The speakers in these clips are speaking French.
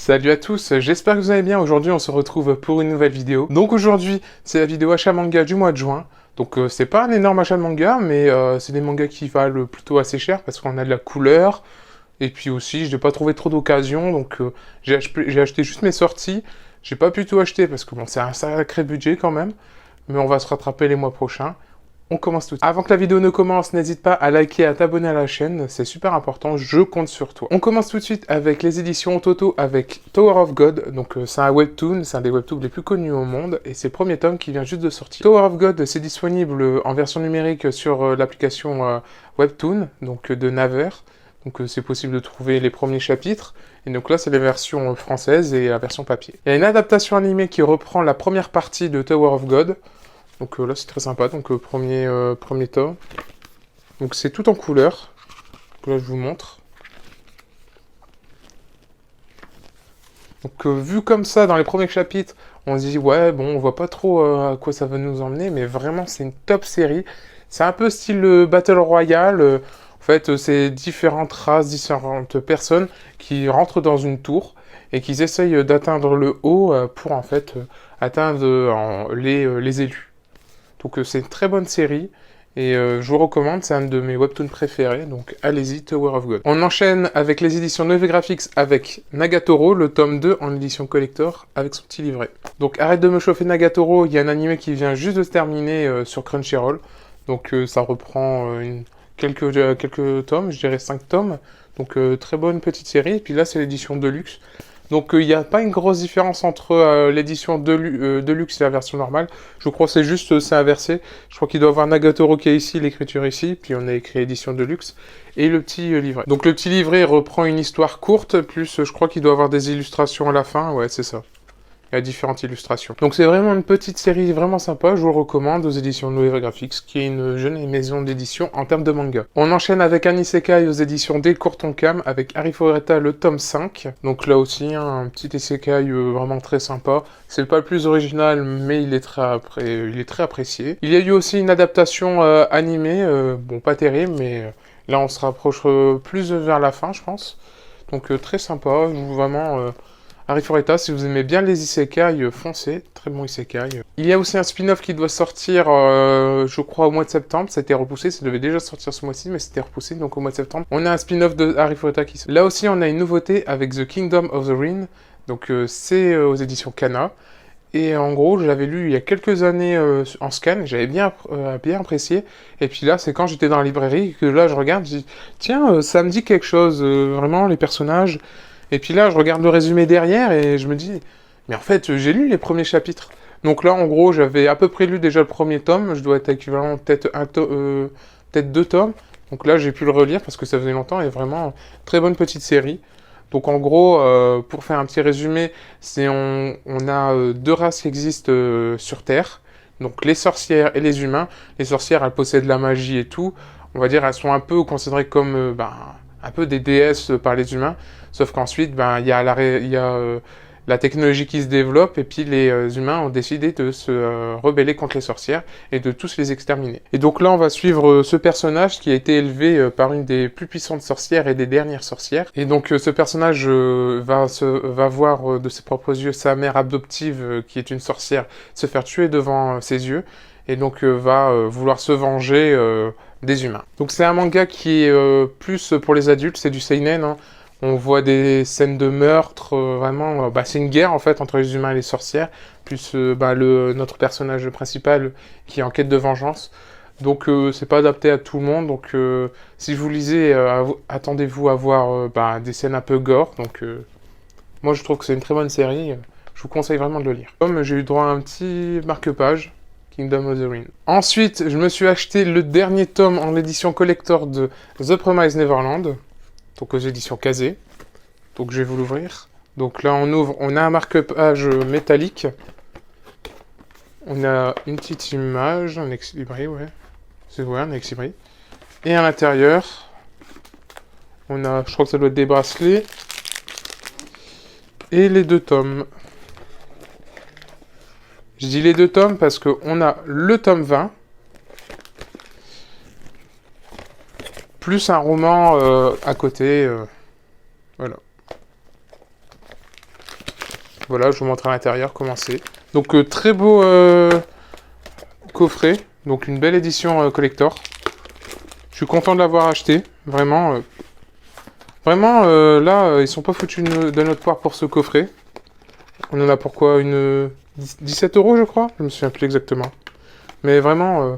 Salut à tous, j'espère que vous allez bien. Aujourd'hui on se retrouve pour une nouvelle vidéo. Donc aujourd'hui c'est la vidéo achat manga du mois de juin. Donc c'est pas un énorme achat de manga, mais c'est des mangas qui valent plutôt assez cher parce qu'on a de la couleur. Et puis aussi je n'ai pas trouvé trop d'occasion, donc j'ai acheté juste mes sorties. J'ai pas pu tout acheter parce que bon c'est un sacré budget quand même. Mais on va se rattraper les mois prochains. On commence tout de suite. Avant que la vidéo ne commence, n'hésite pas à liker et à t'abonner à la chaîne, c'est super important, je compte sur toi. On commence tout de suite avec les éditions Toto avec Tower of God, donc c'est un webtoon, c'est un des webtoons les plus connus au monde, et c'est le premier tome qui vient juste de sortir. Tower of God, c'est disponible en version numérique sur l'application Webtoon, donc de Naver, donc c'est possible de trouver les premiers chapitres, et donc là c'est les versions françaises et la version papier. Il y a une adaptation animée qui reprend la première partie de Tower of God. Donc là c'est très sympa, donc premier tome. Donc c'est tout en couleur. Donc là je vous montre. Donc vu comme ça dans les premiers chapitres, on se dit ouais bon on voit pas trop à quoi ça va nous emmener, mais vraiment c'est une top série. C'est un peu style Battle Royale. En fait c'est différentes races, différentes personnes qui rentrent dans une tour et qui essayent d'atteindre le haut pour en fait atteindre les élus. Donc c'est une très bonne série et je vous recommande, c'est un de mes webtoons préférés, donc allez-y, Tower of God. On enchaîne avec les éditions Neve Graphics avec Nagatoro, le tome 2 en édition collector avec son petit livret. Donc arrête de me chauffer Nagatoro, il y a un animé qui vient juste de se terminer sur Crunchyroll, donc ça reprend quelques tomes, je dirais 5 tomes, donc très bonne petite série, et puis là c'est l'édition Deluxe. Donc il n'y a pas une grosse différence entre l'édition Deluxe et la version normale. Je crois que c'est juste, c'est inversé. Je crois qu'il doit y avoir Nagatoro qui est ici, l'écriture ici, puis on a écrit édition Deluxe, et le petit livret. Donc le petit livret reprend une histoire courte, plus je crois qu'il doit avoir des illustrations à la fin, ouais c'est ça. Il y a différentes illustrations. Donc c'est vraiment une petite série vraiment sympa, je vous le recommande, aux éditions Neve Graphics, qui est une jeune maison d'édition en termes de manga. On enchaîne avec un isekai aux éditions Delcourt Tonkam, avec Arifureta le tome 5. Donc là aussi, un petit isekai vraiment très sympa. C'est pas le plus original, mais il est très apprécié. Il y a eu aussi une adaptation animée, bon pas terrible, mais là on se rapproche plus vers la fin, je pense. Donc très sympa, vraiment... Arifureta, si vous aimez bien les isekai, foncez, très bon isekai. Il y a aussi un spin-off qui doit sortir, je crois, au mois de septembre. Ça a été repoussé, ça devait déjà sortir ce mois-ci, mais c'était repoussé, donc au mois de septembre. On a un spin-off de Arifureta qui sort. Là aussi, on a une nouveauté avec The Kingdom of the Ring. Donc c'est aux éditions Kana. Et en gros, je l'avais lu il y a quelques années en scan, j'avais bien apprécié. Et puis là, c'est quand j'étais dans la librairie que là, je regarde, je dis, tiens, ça me dit quelque chose, vraiment, les personnages... Et puis là, je regarde le résumé derrière et je me dis, mais en fait, j'ai lu les premiers chapitres. Donc là, en gros, j'avais à peu près lu déjà le premier tome. Je dois être équivalent peut-être peut-être 2 tomes. Donc là, j'ai pu le relire parce que ça faisait longtemps et vraiment très bonne petite série. Donc en gros, pour faire un petit résumé, on a 2 races qui existent sur Terre. Donc les sorcières et les humains. Les sorcières, elles possèdent la magie et tout. On va dire, elles sont un peu considérées comme un peu des déesses par les humains. Sauf qu'ensuite, il y a la technologie qui se développe et puis les humains ont décidé de se rebeller contre les sorcières et de tous les exterminer. Et donc là, on va suivre ce personnage qui a été élevé par une des plus puissantes sorcières et des dernières sorcières. Et donc ce personnage va voir de ses propres yeux sa mère adoptive, qui est une sorcière, se faire tuer devant ses yeux. Et donc va vouloir se venger des humains. Donc c'est un manga qui est plus pour les adultes, c'est du seinen, hein. On voit des scènes de meurtre, vraiment, c'est une guerre en fait entre les humains et les sorcières, plus notre personnage principal qui est en quête de vengeance. Donc c'est pas adapté à tout le monde, donc si vous lisez, attendez-vous à voir des scènes un peu gore, donc moi je trouve que c'est une très bonne série, je vous conseille vraiment de le lire. Comme j'ai eu droit à un petit marque-page, Kingdom of the Ring. Ensuite, je me suis acheté le dernier tome en édition collector de The Promised Neverland, donc aux éditions Kazé. Donc je vais vous l'ouvrir. Donc là on ouvre, on a un marque-page métallique. On a une petite image, un ex-libris, ouais. C'est vrai, un ex-libris. Et à l'intérieur, on a, je crois que ça doit être des bracelets. Et les 2 tomes. Je dis les 2 tomes parce qu'on a le tome 20, plus un roman à côté, voilà. voilà, je vous montre à l'intérieur comment c'est. Donc très beau coffret, donc une belle édition collector. Je suis content de l'avoir acheté, vraiment. Vraiment, là, ils sont pas foutus de notre part pour ce coffret. On en a pour quoi, une 17 € je crois. Je me souviens plus exactement. Mais vraiment,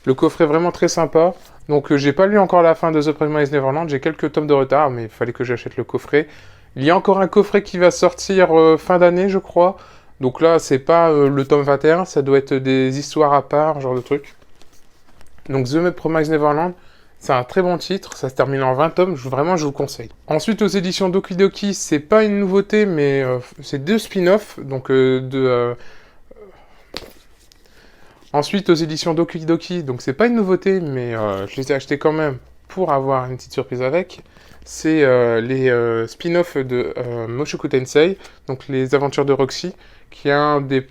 le coffret est vraiment très sympa. Donc j'ai pas lu encore la fin de The Promised Neverland, j'ai quelques tomes de retard, mais il fallait que j'achète le coffret. Il y a encore un coffret qui va sortir fin d'année, je crois. Donc là, c'est pas le tome 21, ça doit être des histoires à part, genre de truc. Donc The Promised Neverland, c'est un très bon titre, ça se termine en 20 tomes, vraiment je vous le conseille. Ensuite, aux éditions Doki Doki, c'est pas une nouveauté, mais c'est 2 spin-offs, donc Ensuite, aux éditions Doki Doki, donc c'est pas une nouveauté, mais je les ai achetés quand même pour avoir une petite surprise avec. C'est les spin-offs de Mushoku Tensei, donc les aventures de Roxy, qui est un des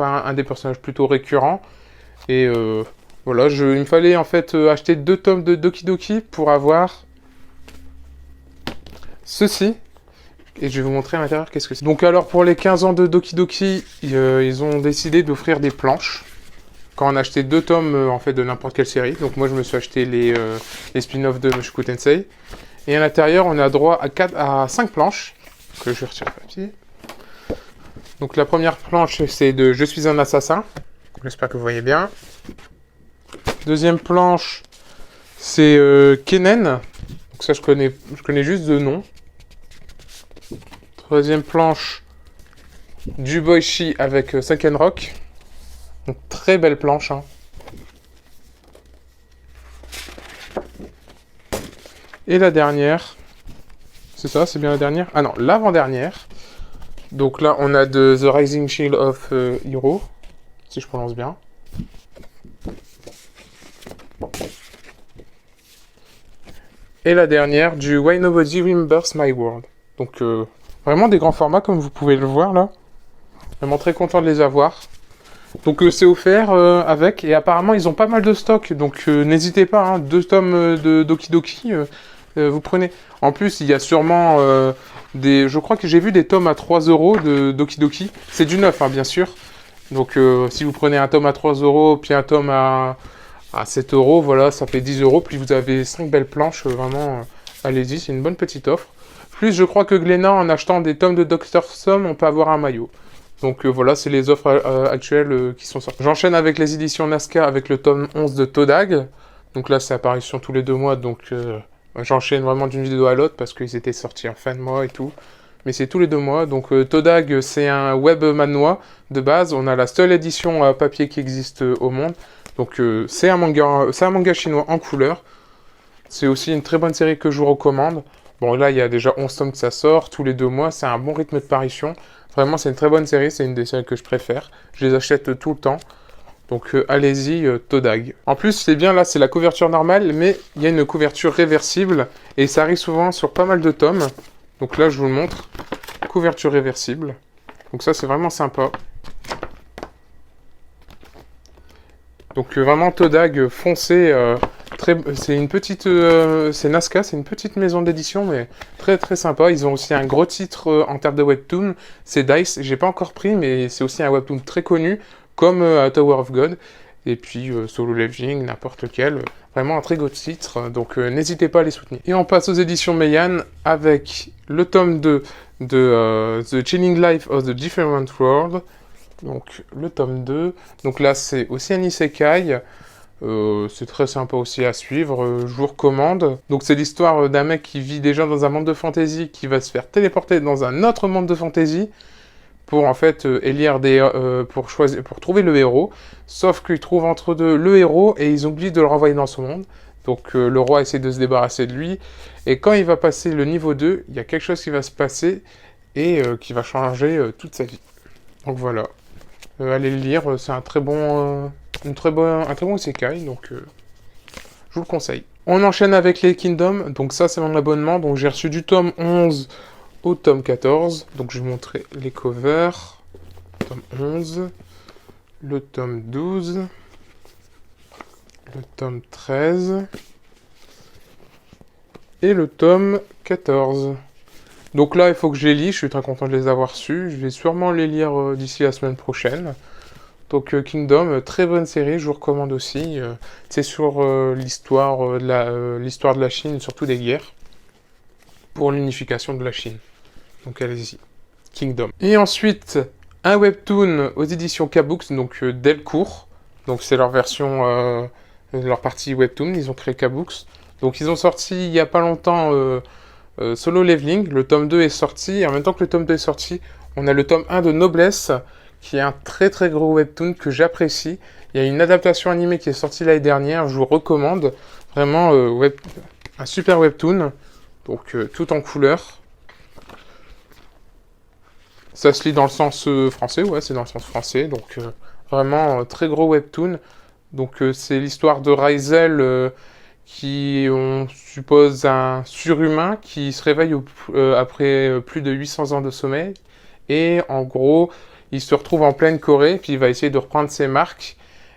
un des personnages plutôt récurrents. Et voilà, il me fallait en fait acheter 2 tomes de Doki Doki pour avoir ceci. Et je vais vous montrer à l'intérieur qu'est-ce que c'est. Donc alors pour les 15 ans de Doki Doki, ils ont décidé d'offrir des planches. Quand on achetait 2 tomes en fait de n'importe quelle série. Donc moi je me suis acheté les spin-offs de Mushoku Tensei. Et à l'intérieur on a droit à 5 planches. Que je vais retirer le papier. Donc la première planche c'est de Je suis un assassin. J'espère que vous voyez bien. Deuxième planche c'est Kennen. Donc ça je connais juste de nom. Troisième planche, Juboichi avec Sunken Rock. Une très belle planche. Hein. Et la dernière, c'est ça, c'est bien la dernière? Ah non, l'avant-dernière. Donc là, on a de The Rising Shield of Hero, si je prononce bien. Et la dernière, du Why Nobody Remembers My World. Donc vraiment des grands formats comme vous pouvez le voir là. Vraiment très content de les avoir. Donc c'est offert avec, et apparemment ils ont pas mal de stock, donc n'hésitez pas, hein, 2 tomes de Doki Doki, vous prenez. En plus il y a sûrement je crois que j'ai vu des tomes à 3 € de Doki Doki, c'est du neuf hein, bien sûr. Donc si vous prenez un tome à 3 €, puis un tome à 7 €, voilà, ça fait 10 €, puis vous avez 5 belles planches, vraiment, allez-y, c'est une bonne petite offre. Plus, je crois que Glénat, en achetant des tomes de Dr. Slump, on peut avoir un maillot. Donc voilà, c'est les offres actuelles qui sont sorties. J'enchaîne avec les éditions Nazca avec le tome 11 de Todag. Donc là, c'est apparition tous les 2 mois, donc j'enchaîne vraiment d'une vidéo à l'autre parce qu'ils étaient sortis en fin de mois et tout. Mais c'est tous les 2 mois. Donc Todag, c'est un web manois de base. On a la seule édition papier qui existe au monde. Donc c'est un manga chinois en couleur. C'est aussi une très bonne série que je vous recommande. Bon, là, il y a déjà 11 tomes que ça sort, tous les 2 mois, c'est un bon rythme de parution. Vraiment, c'est une très bonne série, c'est une des séries que je préfère. Je les achète tout le temps. Donc, allez-y, Todag. En plus, c'est bien, là, c'est la couverture normale, mais il y a une couverture réversible, et ça arrive souvent sur pas mal de tomes. Donc là, je vous le montre. Couverture réversible. Donc ça, c'est vraiment sympa. Donc vraiment, Todag, foncé... c'est une petite, c'est Nazca, c'est une petite maison d'édition, mais très très sympa. Ils ont aussi un gros titre en termes de webtoon, c'est Dice. J'ai pas encore pris, mais c'est aussi un webtoon très connu, comme Tower of God, et puis Solo Leveling, n'importe lequel. Vraiment un très gros titre, donc n'hésitez pas à les soutenir. Et on passe aux éditions Meian avec le tome 2 de The Chilling Life of the Different World. Donc le tome 2. Donc là c'est aussi un isekai. C'est très sympa aussi à suivre, je vous recommande. Donc c'est l'histoire d'un mec qui vit déjà dans un monde de fantasy, qui va se faire téléporter dans un autre monde de fantasy pour en fait élire pour trouver le héros. Sauf qu'ils trouvent entre deux le héros et ils oublient de le renvoyer dans ce monde. Donc le roi essaie de se débarrasser de lui. Et quand il va passer le niveau 2, il y a quelque chose qui va se passer et qui va changer toute sa vie. Donc voilà. Allez le lire, c'est un très bon isekai, donc je vous le conseille. On enchaîne avec les Kingdoms, donc ça c'est mon abonnement, donc j'ai reçu du tome 11 au tome 14, donc je vais vous montrer les covers. Tome 11, le tome 12, le tome 13 et le tome 14. Donc là, il faut que je les lis, je suis très content de les avoir su. Je vais sûrement les lire d'ici la semaine prochaine. Donc Kingdom, très bonne série, je vous recommande aussi. C'est sur l'histoire de la Chine, surtout des guerres, pour l'unification de la Chine. Donc allez-y, Kingdom. Et ensuite, un webtoon aux éditions K-Books, donc Delcourt. Donc c'est leur version, leur partie webtoon, ils ont créé K-Books. Donc ils ont sorti il n'y a pas longtemps Solo Leveling, le tome 2 est sorti, et en même temps que le tome 2 est sorti, on a le tome 1 de Noblesse, qui est un très très gros webtoon que j'apprécie. Il y a une adaptation animée qui est sortie l'année dernière, je vous recommande. Vraiment, un super webtoon, donc tout en couleur. Ça se lit dans le sens français, ouais, c'est dans le sens français, donc vraiment très gros webtoon. Donc c'est l'histoire de Raizel, qui, on suppose, un surhumain qui se réveille après plus de 800 ans de sommeil. Et en gros, il se retrouve en pleine Corée, puis il va essayer de reprendre ses marques.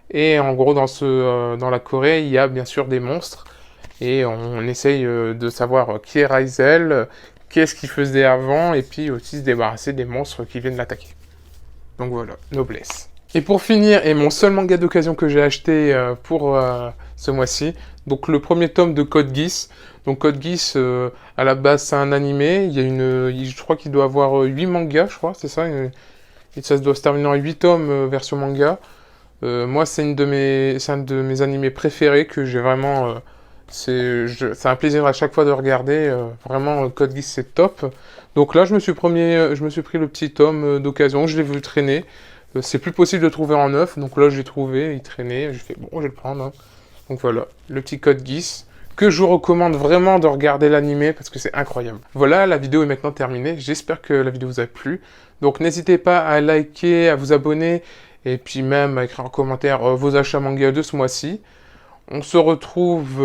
Et en gros, dans la Corée, il y a bien sûr des monstres. Et on essaye de savoir qui est Raizel, qu'est-ce qu'il faisait avant, et puis aussi se débarrasser des monstres qui viennent l'attaquer. Donc voilà, Noblesse. Et pour finir, et mon seul manga d'occasion que j'ai acheté pour ce mois-ci, donc le premier tome de Code Geass. Donc Code Geass, à la base c'est un animé, je crois qu'il doit avoir 8 mangas, je crois, c'est ça, et ça doit se terminer en 8 tomes version manga. Moi c'est un de mes animés préférés que j'ai vraiment... c'est un plaisir à chaque fois de regarder, vraiment Code Geass c'est top. Donc là je me suis pris le petit tome d'occasion, je l'ai vu traîner. C'est plus possible de trouver en neuf, donc là j'ai trouvé, il traînait, j'ai fait bon, je vais le prendre. Hein. Donc voilà, le petit Code Geass, que je vous recommande vraiment de regarder l'animé parce que c'est incroyable. Voilà, la vidéo est maintenant terminée, j'espère que la vidéo vous a plu. Donc n'hésitez pas à liker, à vous abonner, et puis même à écrire en commentaire vos achats manga de ce mois-ci. On se retrouve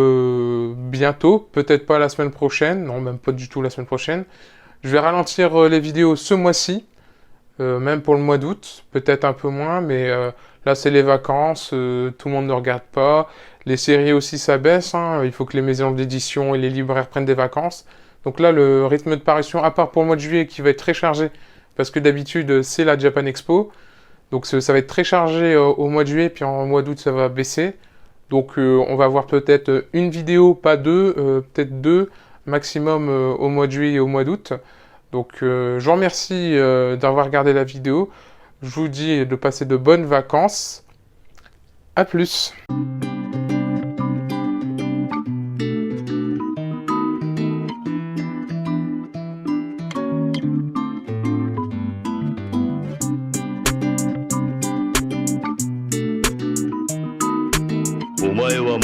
bientôt, peut-être pas la semaine prochaine, non même pas du tout la semaine prochaine. Je vais ralentir les vidéos ce mois-ci. Même pour le mois d'août, peut-être un peu moins, mais là c'est les vacances, tout le monde ne regarde pas. Les séries aussi ça baisse, hein, il faut que les maisons d'édition et les libraires prennent des vacances. Donc là le rythme de parution, à part pour le mois de juillet qui va être très chargé, parce que d'habitude c'est la Japan Expo, donc ça va être très chargé au mois de juillet, puis en mois d'août ça va baisser. Donc on va avoir peut-être une vidéo, pas deux, peut-être deux maximum au mois de juillet et au mois d'août. Donc je vous remercie d'avoir regardé la vidéo. Je vous dis de passer de bonnes vacances. À plus. お前は